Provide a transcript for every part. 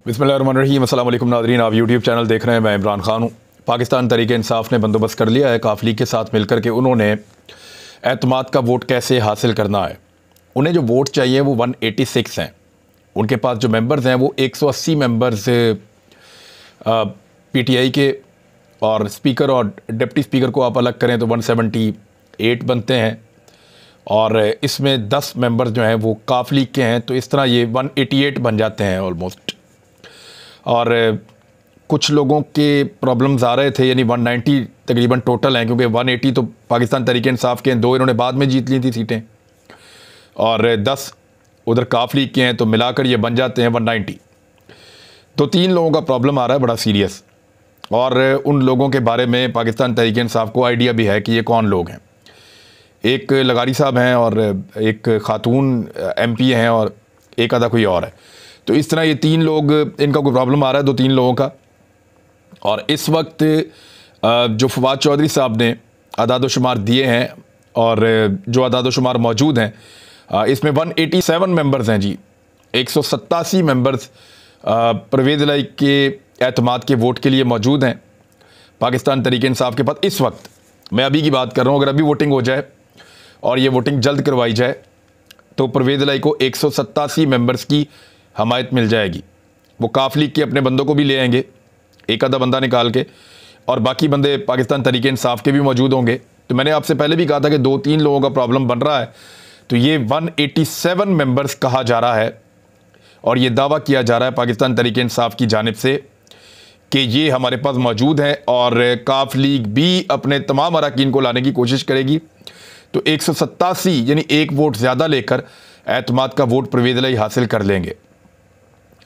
बिस्मिल्लाहिर्रहमानिर्रहीम। अस्सलाम वालेकुम नाज़रीन, आप यूट्यूब चैनल देख रहे हैं। मैं इमरान खान हूँ। पाकिस्तान तहरीक इंसाफ ने बंदोबस्त कर लिया है काफ लीग के साथ मिलकर के उन्होंने एतमाद का वोट कैसे हासिल करना है। उन्हें जो वोट चाहिए वो 186 हैं। उनके पास जो मेंबर्स हैं वो 180 मेंबर्स पीटीआई के, और स्पीकर और डिप्टी स्पीकर को आप अलग करें तो 178 बनते हैं, और इसमें 10 मेंबर्स जो हैं वो काफ लीग के हैं, तो इस तरह ये 188 बन जाते हैं ऑलमोस्ट। और कुछ लोगों के प्रॉब्लम्स आ रहे थे, यानी 190 तकरीबन टोटल हैं, क्योंकि 180 तो पाकिस्तान तहरीक इंसाफ के हैं, 2 इन्होंने बाद में जीत ली थी सीटें, और 10 उधर काफ लीग के हैं, तो मिलाकर ये बन जाते हैं 190। तो 3 लोगों का प्रॉब्लम आ रहा है बड़ा सीरियस, और उन लोगों के बारे में पाकिस्तान तहरीक इंसाफ को आइडिया भी है कि ये कौन लोग हैं। एक लगारी साहब हैं, और एक खातून MP हैं, और एक आधा कोई और है। तो इस तरह ये 3 लोग, इनका कोई प्रॉब्लम आ रहा है 2-3 लोगों का। और इस वक्त जो फवाद चौधरी साहब ने अदाद-ओ-शुमार दिए हैं, और जो अदाद-ओ-शुमार मौजूद हैं, इसमें 187 मेंबर्स हैं जी। 187 मेंबर्स परवेज़ इलाही के एतमाद के वोट के लिए मौजूद हैं पाकिस्तान तहरीक इंसाफ के पास इस वक्त। मैं अभी की बात कर रहा हूँ। अगर अभी वोटिंग हो जाए और ये वोटिंग जल्द करवाई जाए तो परवेज़ इलाही को 187 मेंबर्स की हमायत मिल जाएगी। वो काफ लीग के अपने बंदों को भी ले आएंगे, एक आधा बंदा निकाल के, और बाकी बंदे पाकिस्तान तहरीक इंसाफ के भी मौजूद होंगे। तो मैंने आपसे पहले भी कहा था कि 2-3 लोगों का प्रॉब्लम बन रहा है। तो ये 187 मेंबर्स कहा जा रहा है, और ये दावा किया जा रहा है पाकिस्तान तहरीक इंसाफ की जानिब से कि ये हमारे पास मौजूद हैं, और काफ लीग भी अपने तमाम अरकान को लाने की कोशिश करेगी। तो 187 यानी 1 वोट ज़्यादा लेकर एतमाद का वोट परवेज़ इलाही हासिल कर लेंगे।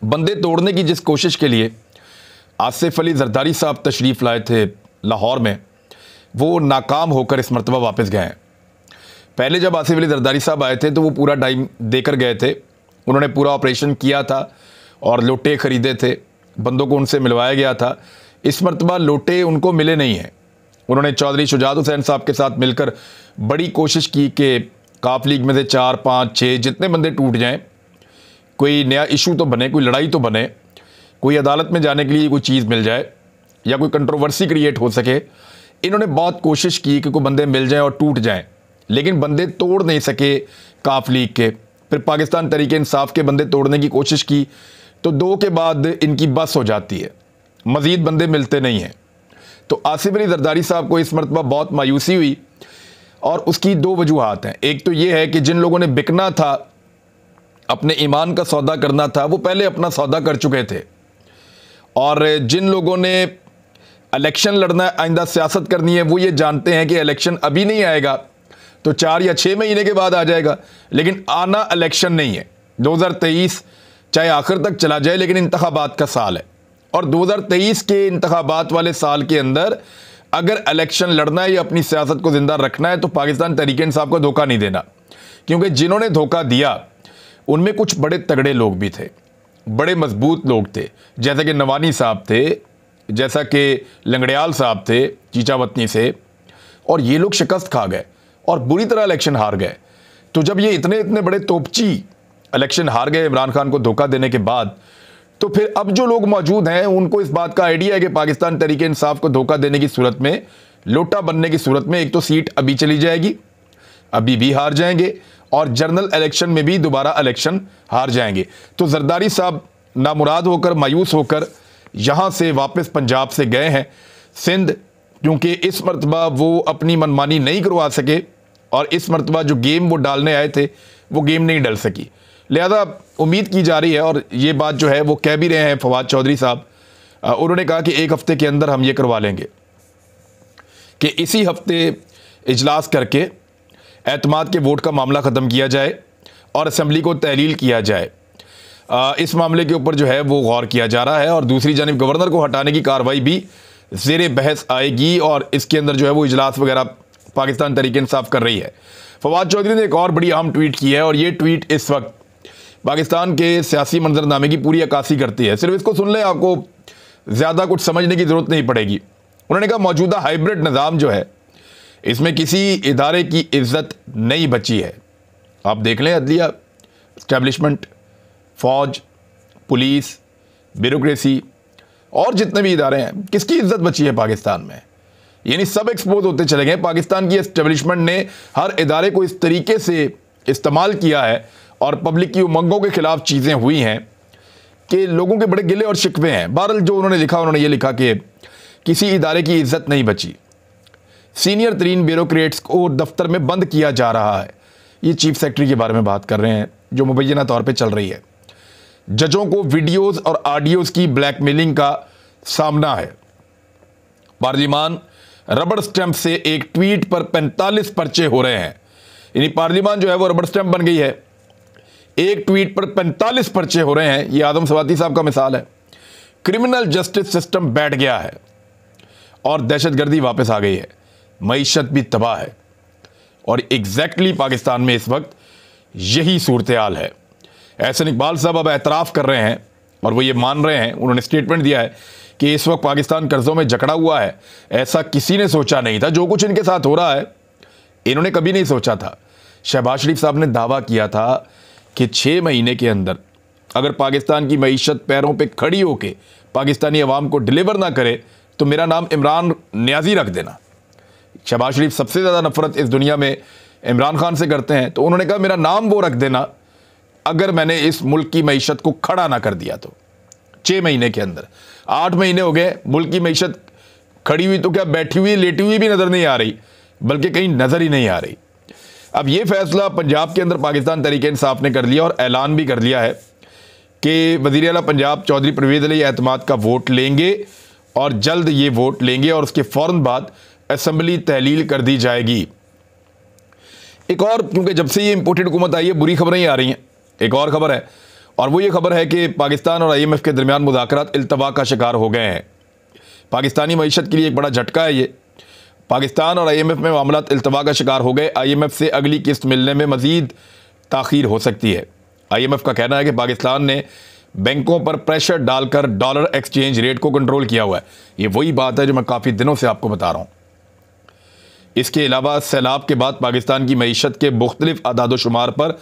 बंदे तोड़ने की जिस कोशिश के लिए आसिफ अली जरदारी साहब तशरीफ़ लाए थे लाहौर में, वो नाकाम होकर इस मरतबा वापस गए हैं। पहले जब आसिफ अली जरदारी साहब आए थे तो वो पूरा टाइम देकर गए थे, उन्होंने पूरा ऑपरेशन किया था और लोटे ख़रीदे थे, बंदों को उनसे मिलवाया गया था। इस मरतबा लोटे उनको मिले नहीं हैं। उन्होंने चौधरी शुजात हुसैन साहब के साथ मिलकर बड़ी कोशिश की कि काफ लीग में से 4, 5, 6 जितने बंदे टूट जाएं, कोई नया इशू तो बने, कोई लड़ाई तो बने, कोई अदालत में जाने के लिए कोई चीज़ मिल जाए, या कोई कंट्रोवर्सी क्रिएट हो सके। इन्होंने बहुत कोशिश की कि कोई बंदे मिल जाएं और टूट जाएं, लेकिन बंदे तोड़ नहीं सके काफ लीग के। फिर पाकिस्तान तहरीक इंसाफ के बंदे तोड़ने की कोशिश की, तो 2 के बाद इनकी बस हो जाती है, मज़ीद बंदे मिलते नहीं हैं। तो आसिफ अली जरदारी साहब को इस मरतबा बहुत मायूसी हुई, और उसकी 2 वजूहात हैं। एक तो ये है कि जिन लोगों ने बिकना था, अपने ईमान का सौदा करना था, वो पहले अपना सौदा कर चुके थे, और जिन लोगों ने इलेक्शन लड़ना है, आइंदा सियासत करनी है, वो ये जानते हैं कि इलेक्शन अभी नहीं आएगा, तो 4 या 6 महीने के बाद आ जाएगा, लेकिन आना इलेक्शन नहीं है। 2023 चाहे आखिर तक चला जाए, लेकिन इंतखाबात का साल है, और 2023 के इंतखाबात वाले साल के अंदर अगर इलेक्शन लड़ना है या अपनी सियासत को ज़िंदा रखना है, तो पाकिस्तान तहरीक इंसाफ को धोखा नहीं देना। क्योंकि जिन्होंने धोखा दिया उनमें कुछ बड़े तगड़े लोग भी थे, बड़े मजबूत लोग थे, जैसे कि नवानी साहब थे, जैसा कि लंगड़ियाल साहब थे चीचावतनी से, और ये लोग शिकस्त खा गए और बुरी तरह इलेक्शन हार गए। तो जब ये इतने इतने बड़े तोपची इलेक्शन हार गए इमरान खान को धोखा देने के बाद, तो फिर अब जो लोग मौजूद हैं उनको इस बात का आइडिया है कि पाकिस्तान तहरीक इंसाफ को धोखा देने की सूरत में, लोटा बनने की सूरत में, एक तो सीट अभी चली जाएगी, अभी भी हार जाएंगे, और जनरल इलेक्शन में भी दोबारा इलेक्शन हार जाएंगे। तो जरदारी साहब नामुराद होकर, मायूस होकर यहाँ से वापस पंजाब से गए हैं सिंध, क्योंकि इस मरतबा वो अपनी मनमानी नहीं करवा सके, और इस मरतबा जो गेम वो डालने आए थे वो गेम नहीं डल सकी। लिहाजा उम्मीद की जा रही है, और ये बात जो है वो कह भी रहे हैं फवाद चौधरी साहब, उन्होंने कहा कि 1 हफ्ते के अंदर हम ये करवा लेंगे कि इसी हफ्ते इजलास करके एतमाद के वोट का मामला ख़त्म किया जाए और असम्बली को तहलील किया जाए। इस मामले के ऊपर जो है वो गौर किया जा रहा है, और दूसरी जानिब गवर्नर को हटाने की कार्रवाई भी ज़ेरे बहस आएगी, और इसके अंदर जो है वो इजलास वगैरह पाकिस्तान तहरीक इंसाफ कर रही है। फवाद चौधरी ने एक और बड़ी अहम ट्वीट की है, और ये ट्वीट इस वक्त पाकिस्तान के सियासी मंजरनामे की पूरी अक्कासी करती है। सिर्फ इसको सुन लें, आपको ज़्यादा कुछ समझने की ज़रूरत नहीं पड़ेगी। उन्होंने कहा मौजूदा हाइब्रिड निज़ाम जो है, इसमें किसी इदारे की इज्जत नहीं बची है। आप देख लें, अदलिया, इस्टेब्लिशमेंट, फ़ौज, पुलिस, ब्यूरोक्रेसी और जितने भी इदारे हैं, किसकी इज्जत बची है पाकिस्तान में? यानी सब एक्सपोज होते चले गए। पाकिस्तान की एस्टेब्लिशमेंट ने हर इदारे को इस तरीके से इस्तेमाल किया है और पब्लिक की उमंगों के खिलाफ चीज़ें हुई हैं कि लोगों के बड़े गिले और शिकवे हैं। बहरहाल जो उन्होंने लिखा, उन्होंने ये लिखा कि किसी इदारे की इज्जत नहीं बची, सीनियर तरीन ब्यूरोक्रेट्स को दफ्तर में बंद किया जा रहा है। ये चीफ सेक्रेटरी के बारे में बात कर रहे हैं जो मुबैना तौर पे चल रही है। जजों को वीडियोस और ऑडियोज की ब्लैकमेलिंग का सामना है। पार्लिमान रबड़ स्टैंप से एक ट्वीट पर 45 पर्चे हो रहे हैं। यानी पार्लिमान जो है वो रबड़ स्टैंप बन गई है। एक ट्वीट पर 45 पर्चे हो रहे हैं। ये आदम सवाती साहब का मिसाल है। क्रिमिनल जस्टिस सिस्टम बैठ गया है और दहशतगर्दी वापस आ गई है। मईशत भी तबाह है और एग्जैक्टली पाकिस्तान में इस वक्त यही सूरत हाल है। एहसन इकबाल साहब अब एतराफ़ कर रहे हैं और वो ये मान रहे हैं, उन्होंने स्टेटमेंट दिया है कि इस वक्त पाकिस्तान कर्ज़ों में जकड़ा हुआ है। ऐसा किसी ने सोचा नहीं था। जो कुछ इनके साथ हो रहा है इन्होंने कभी नहीं सोचा था। शहबाज शरीफ साहब ने दावा किया था कि 6 महीने के अंदर अगर पाकिस्तान की मईशत पैरों पे खड़ी होके पाकिस्तानी अवाम को डिलीवर ना करे तो मेरा नाम इमरान न्याजी रख देना। शहबाज शरीफ सबसे ज़्यादा नफरत इस दुनिया में इमरान खान से करते हैं, तो उन्होंने कहा मेरा नाम वो रख देना अगर मैंने इस मुल्क की मईशत को खड़ा ना कर दिया तो। 6 महीने के अंदर 8 महीने हो गए, मुल्क की मईशत खड़ी हुई तो क्या बैठी हुई लेटी हुई भी नज़र नहीं आ रही, बल्कि कहीं नज़र ही नहीं आ रही। अब ये फैसला पंजाब के अंदर पाकिस्तान तहरीक इंसाफ ने कर लिया और ऐलान भी कर लिया है कि वज़ीर आला पंजाब चौधरी परवेज़ अली एतमाद का वोट लेंगे और जल्द ये वोट लेंगे और उसके फ़ौरन बाद असम्बली तहलील कर दी जाएगी। एक और, क्योंकि जब से ये इम्पोर्टेड हुकूमत आई है बुरी खबरें ही आ रही हैं, एक और ख़बर है और वो ये खबर है कि पाकिस्तान और IMF के दरमियान मुज़ाकरात इल्तवा का शिकार हो गए हैं। पाकिस्तानी मईशत के लिए एक बड़ा झटका है ये। पाकिस्तान और IMF में मामलात इल्तवा का शिकार हो गए। IMF से अगली किस्त मिलने में मज़ीद ताख़ीर हो सकती है। IMF का कहना है कि पाकिस्तान ने बैंकों पर प्रेशर डालकर डॉलर एक्सचेंज रेट को कंट्रोल किया हुआ है। ये वही बात है जो मैं काफ़ी दिनों से आपको बता रहा हूँ। इसके अलावा सैलाब के बाद पाकिस्तान की मईशत के मुख्तलिफ अदाद शुमार पर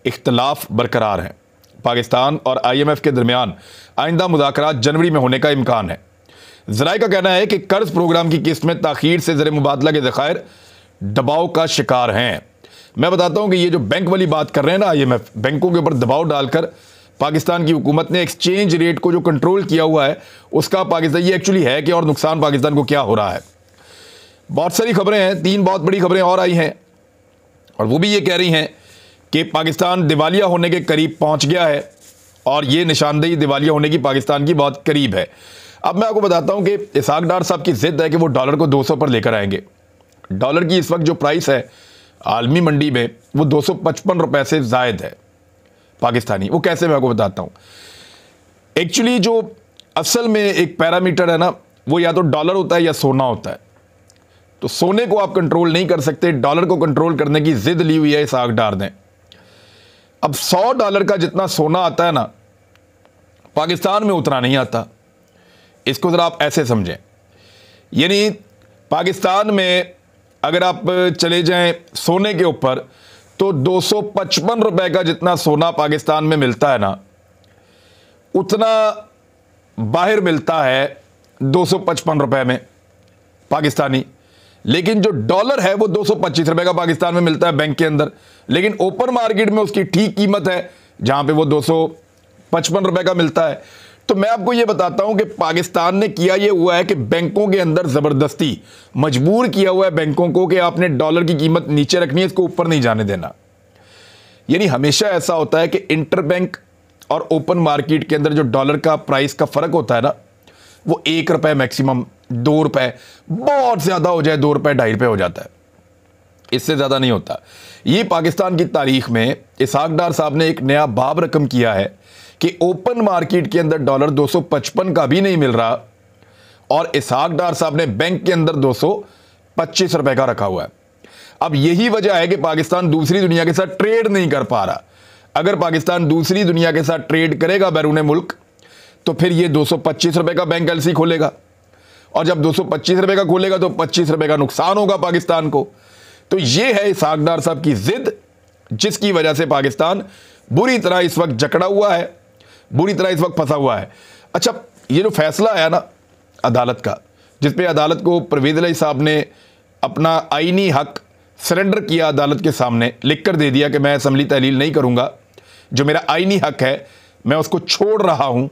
इख्तलाफ बरकरार हैं। पाकिस्तान और IMF के दरमियान आइंदा मुज़ाकरात जनवरी में होने का इम्कान है। ज़राए का कहना है कि कर्ज प्रोग्राम की किस्त में ताख़ीर से ज़र मुबादला के ज़खायर दबाव का शिकार हैं। मैं बताता हूँ कि ये जो बैंक वाली बात कर रहे हैं ना IMF, बैंकों के ऊपर दबाव डालकर पाकिस्तान की हुकूमत ने एक्सचेंज रेट को जो कंट्रोल किया हुआ है उसका पाकिस्तान ये एक्चुअली है कि और नुकसान पाकिस्तान को क्या हो रहा है। बहुत सारी खबरें हैं, 3 बहुत बड़ी खबरें और आई हैं और वो भी ये कह रही हैं कि पाकिस्तान दिवालिया होने के करीब पहुंच गया है और ये निशानदेही दिवालिया होने की पाकिस्तान की बहुत करीब है। अब मैं आपको बताता हूं कि इसहाक डार साहब की जिद है कि वो डॉलर को 200 पर लेकर आएंगे। डॉलर की इस वक्त जो प्राइस है आलमी मंडी में वो 255 रुपए से जायद है पाकिस्तानी। वो कैसे, मैं आपको बताता हूं। एक्चुअली जो असल में एक पैरामीटर है ना, वो या तो डॉलर होता है या सोना होता है। तो सोने को आप कंट्रोल नहीं कर सकते, डॉलर को कंट्रोल करने की जिद ली हुई है इसहाक डार ने। अब $100 का जितना सोना आता है ना, पाकिस्तान में उतना नहीं आता। इसको जरा आप ऐसे समझें, यानी पाकिस्तान में अगर आप चले जाएं सोने के ऊपर तो 255 रुपए का जितना सोना पाकिस्तान में मिलता है ना, उतना बाहर मिलता है 255 रुपए में पाकिस्तानी। लेकिन जो डॉलर है वो 225 रुपए का पाकिस्तान में मिलता है बैंक के अंदर, लेकिन ओपन मार्केट में उसकी ठीक कीमत है जहां पे वो 255 रुपए का मिलता है। तो मैं आपको ये बताता हूं कि पाकिस्तान ने किया ये हुआ है कि बैंकों के अंदर जबरदस्ती मजबूर किया हुआ है बैंकों को कि आपने डॉलर की कीमत नीचे रखनी है, इसको ऊपर नहीं जाने देना। यानी हमेशा ऐसा होता है कि इंटर बैंक और ओपन मार्केट के अंदर जो डॉलर का प्राइस का फर्क होता है ना, वो 1 रुपए मैक्सिमम, 2 रुपए, बहुत ज्यादा हो जाए 2 रुपए 2.5 रुपए हो जाता है, इससे ज्यादा नहीं होता। ये पाकिस्तान की तारीख में इसहाक डार साहब ने एक नया बाब रकम किया है कि ओपन मार्केट के अंदर डॉलर 255 का भी नहीं मिल रहा और इसहाक डार साहब ने बैंक के अंदर 225 रुपए का रखा हुआ है। अब यही वजह है कि पाकिस्तान दूसरी दुनिया के साथ ट्रेड नहीं कर पा रहा। अगर पाकिस्तान दूसरी दुनिया के साथ ट्रेड करेगा बैरून मुल्क, तो फिर ये 225 रुपए का बैंक एलसी खोलेगा और जब 225 रुपए का खोलेगा तो 25 रुपए का नुकसान होगा पाकिस्तान को। तो ये है इसहाक डार साहब की जिद, जिसकी वजह से पाकिस्तान बुरी तरह इस वक्त जकड़ा हुआ है, बुरी तरह इस वक्त फंसा हुआ है। अच्छा, ये जो फैसला आया ना अदालत का, जिसपे अदालत को परवेज़ इलाही साहब ने अपना आईनी हक सरेंडर किया, अदालत के सामने लिख कर दे दिया कि मैं असम्बली तहलील नहीं करूंगा, जो मेरा आईनी हक है मैं उसको छोड़ रहा हूं,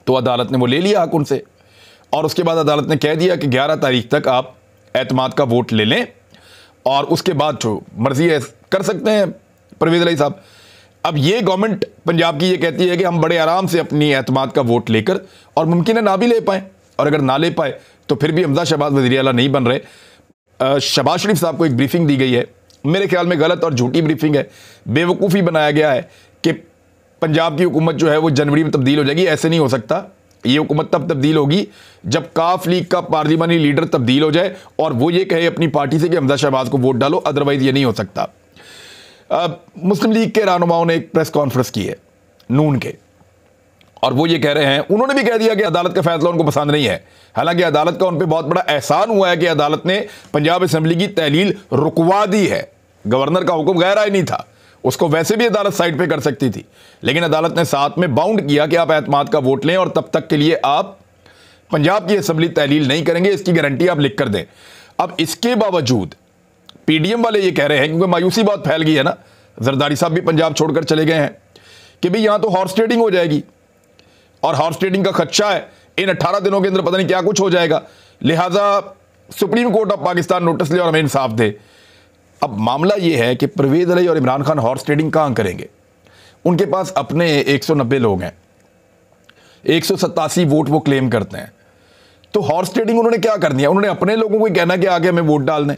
तो अदालत ने वो ले लिया हक उनसे। और उसके बाद अदालत ने कह दिया कि 11 तारीख तक आप एतमाद का वोट ले लें और उसके बाद जो मर्जी है कर सकते हैं परवेज़ इलाही साहब। अब ये गवर्नमेंट पंजाब की ये कहती है कि हम बड़े आराम से अपनी एतमाद का वोट लेकर, और मुमकिन है ना भी ले पाएँ, और अगर ना ले पाए तो फिर भी हमजा शहबाज वज़ीर आला नहीं बन रहे। शहबाज शरीफ साहब को एक ब्रीफिंग दी गई है, मेरे ख्याल में गलत और झूठी ब्रीफिंग है। बेवकूफ़ी बनाया गया है कि पंजाब की हुकूमत जो है वो जनवरी में तब्दील हो जाएगी। ऐसे नहीं हो सकता। ये हुकूमत तब तब्दील होगी जब काफ लीग का पार्लिमानी लीडर तब्दील हो जाए और वो ये कहे अपनी पार्टी से कि हमजा शहबाज को वोट डालो, अदरवाइज ये नहीं हो सकता। मुस्लिम लीग के रहनुमाओं ने एक प्रेस कॉन्फ्रेंस की है नून के, और वो ये कह रहे हैं, उन्होंने भी कह दिया कि अदालत का फैसला उनको पसंद नहीं है। हालांकि अदालत का उन पर बहुत बड़ा एहसान हुआ है कि अदालत ने पंजाब असेंबली की तहलील रुकवा दी है। गवर्नर का हुक्म गैर आईनी था, उसको वैसे भी अदालत साइड पे कर सकती थी, लेकिन अदालत ने साथ में बाउंड किया कि आप एतमाद का वोट लें और तब तक के लिए आप पंजाब की असेंबली तहलील नहीं करेंगे, इसकी गारंटी आप लिख कर दें। अब इसके बावजूद पीडीएम वाले ये कह रहे हैं, क्योंकि मायूसी बहुत फैल गई है ना, जरदारी साहब भी पंजाब छोड़कर चले गए हैं, कि भाई यहां तो हॉर्स ट्रेडिंग हो जाएगी और हॉर्स ट्रेडिंग का खदशा है, इन 18 दिनों के अंदर पता नहीं क्या कुछ हो जाएगा, लिहाजा supreme court of Pakistan notice ले और हमें इंसाफ दे। अब मामला यह है कि परवेज़ इलाही और इमरान खान हॉर्स ट्रेडिंग कहां करेंगे? उनके पास अपने 190 लोग हैं, 187 वोट वो क्लेम करते हैं, तो हॉर्स ट्रेडिंग उन्होंने क्या करनी है? उन्होंने अपने लोगों को कहना कि आगे हमें वोट डालने,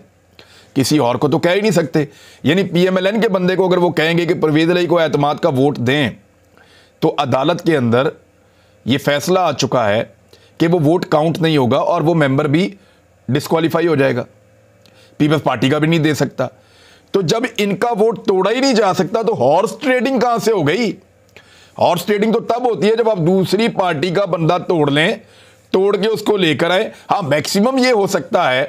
किसी और को तो कह ही नहीं सकते। यानी पीएमएलएन के बंदे को अगर वो कहेंगे कि परवेज़ इलाही को एतमाद का वोट दें, तो अदालत के अंदर ये फैसला आ चुका है कि वो वोट काउंट नहीं होगा और वो मेंबर भी डिस्क्वालीफाई हो जाएगा, पीपल्स पार्टी का भी नहीं दे सकता। तो जब इनका वोट तोड़ा ही नहीं जा सकता तो हॉर्स ट्रेडिंग कहां से हो गई? हॉर्स ट्रेडिंग तो तब होती है जब आप दूसरी पार्टी का बंदा तोड़ लें, तोड़ के उसको लेकर आए। हाँ, मैक्सिमम ये हो सकता है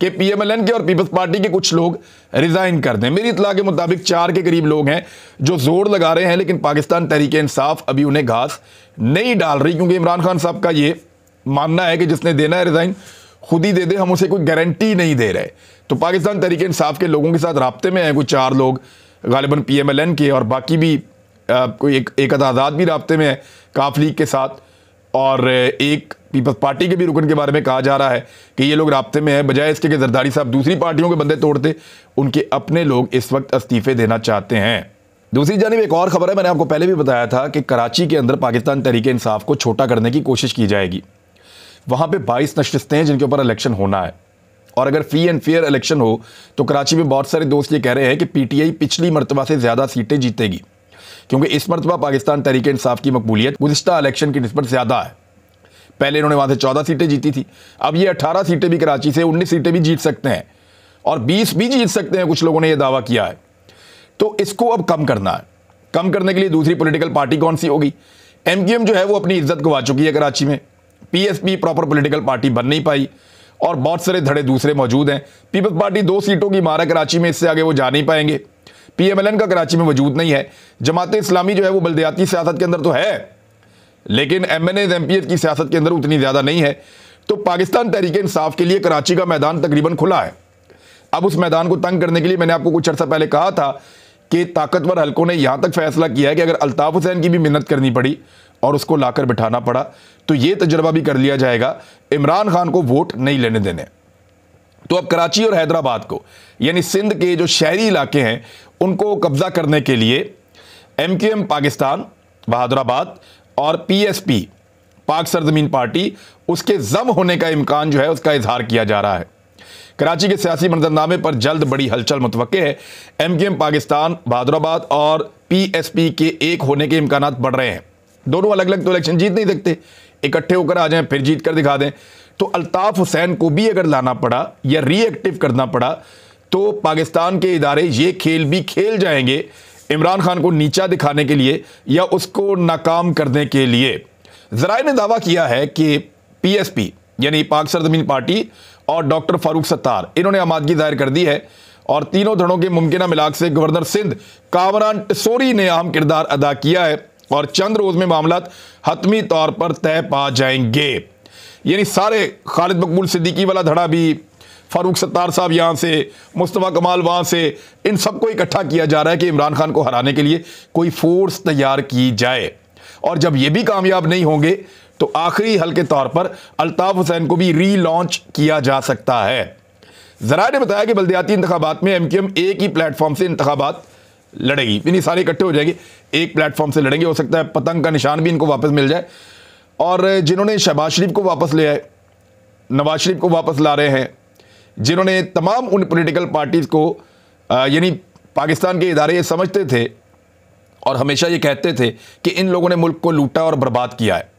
कि पीएमएलएन के और पीपल्स पार्टी के कुछ लोग रिजाइन कर दें। मेरी इत्तला के मुताबिक 4 के करीब लोग हैं जो जोर लगा रहे हैं, लेकिन पाकिस्तान तहरीक-ए-इंसाफ अभी उन्हें घास नहीं डाल रही, क्योंकि इमरान खान साहब का ये मानना है कि जिसने देना है रिजाइन खुद ही दे दे, हम उसे कोई गारंटी नहीं दे रहे। तो पाकिस्तान तहरीक-ए-इंसाफ के लोगों के साथ राब्ते में हैं कुछ 4 लोग, गालिबन पीएमएलएन के, और बाकी भी कोई एक आज़ाद भी राब्ते में है काफ लीग के साथ, और एक पीपल्स पार्टी के भी रुकन के बारे में कहा जा रहा है कि ये लोग राब्ते में है। बजाय इसके कि जरदारी साहब दूसरी पार्टियों के बंदे तोड़ते, उनके अपने लोग इस वक्त इस्तीफे देना चाहते हैं। दूसरी जानिब एक और खबर है, मैंने आपको पहले भी बताया था कि कराची के अंदर पाकिस्तान तहरीक-ए-इंसाफ को छोटा करने की कोशिश की जाएगी। वहाँ पे 22 नशिस्तें हैं जिनके ऊपर इलेक्शन होना है, और अगर फ्री एंड फेयर इलेक्शन हो तो कराची में बहुत सारे दोस्त ये कह रहे हैं कि पीटीआई पिछली मरतबा से ज़्यादा सीटें जीतेगी, क्योंकि इस मरतबा पाकिस्तान तहरीक-ए-इंसाफ की मकबूलियत गुज़िश्ता इलेक्शन की निस्बत ज़्यादा है। पहले इन्होंने वहाँ से 14 सीटें जीती थी, अब ये 18 सीटें भी कराची से, 19 सीटें भी जीत सकते हैं और 20 भी जीत सकते हैं, कुछ लोगों ने यह दावा किया है। तो इसको अब कम करना है। कम करने के लिए दूसरी पॉलिटिकल पार्टी कौन सी होगी? एमक्यूएम जो है वो अपनी इज्जत गंवा चुकी है कराची में, पीएसपी प्रॉपर पॉलिटिकल पार्टी बन नहीं पाई, और बहुत सारे धड़े दूसरे मौजूद हैं। पीपल्स पार्टी 2 सीटों की मार है कराची में, इससे आगे वो जा नहीं पाएंगे। पीएमएलएन का कराची में वजूद नहीं है। जमात इस्लामी जो है वो बल्दियाती सियासत के अंदर तो है, लेकिन एमएनएज एमपीएस की सियासत के अंदर उतनी ज़्यादा नहीं है। तो पाकिस्तान तहरीक-ए-इंसाफ के लिए कराची का मैदान तकरीबन खुला है। अब उस मैदान को तंग करने के लिए मैंने आपको कुछ अर्सा पहले कहा था कि ताकतवर हलकों ने यहाँ तक फैसला किया है कि अगर अल्ताफ हुसैन की भी मिन्नत करनी पड़ी और उसको लाकर बिठाना पड़ा तो ये तजर्बा भी कर लिया जाएगा, इमरान खान को वोट नहीं लेने देने। तो अब कराची और हैदराबाद को, यानी सिंध के जो शहरी इलाके हैं, उनको कब्जा करने के लिए एमक्यूएम पाकिस्तान बहादुराबाद और पीएसपी पाक सरजमीन पार्टी, उसके जम होने का इम्कान जो है उसका इजहार किया जा रहा है। कराची के सियासी मंजरनामे पर जल्द बड़ी हलचल मुतवक्के है। एमक्यूएम पाकिस्तान बहादुराबाद और पीएसपी के एक होने के इम्कान बढ़ रहे हैं। दोनों अलग अलग तो इलेक्शन जीत नहीं सकते, इकट्ठे होकर आ जाएं फिर जीत कर दिखा दें। तो अल्ताफ हुसैन को भी अगर लाना पड़ा या रीएक्टिव करना पड़ा तो पाकिस्तान के इदारे ये खेल भी खेल जाएंगे इमरान खान को नीचा दिखाने के लिए या उसको नाकाम करने के लिए। जराए ने दावा किया है कि पीएसपी यानी पाक सरजमीन पार्टी और डॉक्टर फारूक सत्तार, इन्होंने आमादगी जाहिर कर दी है और तीनों धड़ों के मुमकिन मिलाक से गवर्नर सिंध कामरान टसोरी ने अहम किरदार अदा किया है और चंद रोज में मामला हतमी तौर पर तय पा जाएंगे। यानी सारे खालिद मकबूल सिद्दीकी वाला धड़ा भी, फारूक सत्तार साहब यहाँ से, मुस्तफ़ा कमाल वहाँ से, इन सबको इकट्ठा किया जा रहा है कि इमरान खान को हराने के लिए कोई फोर्स तैयार की जाए। और जब ये भी कामयाब नहीं होंगे तो आखिरी हल के तौर पर अल्ताफ हुसैन को भी रीलॉन्च किया जा सकता है। ज़राए ने बताया कि बल्दियाती इंतखाबात में MQM एक ही प्लेटफॉर्म से इंतखाबात लड़ेगी, यानी सारे इकट्ठे हो जाएंगे, एक प्लेटफॉर्म से लड़ेंगे। हो सकता है पतंग का निशान भी इनको वापस मिल जाए। और जिन्होंने शहबाज शरीफ को वापस ले आए, नवाज शरीफ को वापस ला रहे हैं, जिन्होंने तमाम उन पॉलिटिकल पार्टीज़ को यानी पाकिस्तान के इदारे ये समझते थे और हमेशा ये कहते थे कि इन लोगों ने मुल्क को लूटा और बर्बाद किया है,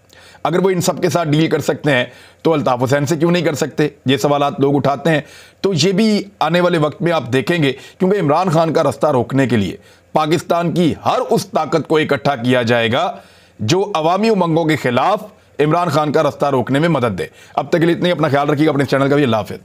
अगर वो इन सब के साथ डील कर सकते हैं तो अल्ताफ हुसैन से क्यों नहीं कर सकते? ये सवालात लोग उठाते हैं। तो ये भी आने वाले वक्त में आप देखेंगे, क्योंकि इमरान खान का रास्ता रोकने के लिए पाकिस्तान की हर उस ताकत को इकट्ठा किया जाएगा जो अवामी उमंगों के खिलाफ इमरान खान का रास्ता रोकने में मदद दे। अब तक के लिए इतनी, अपना ख्याल रखिएगा, अपने चैनल का भी। अल्लाह हाफ़िज़।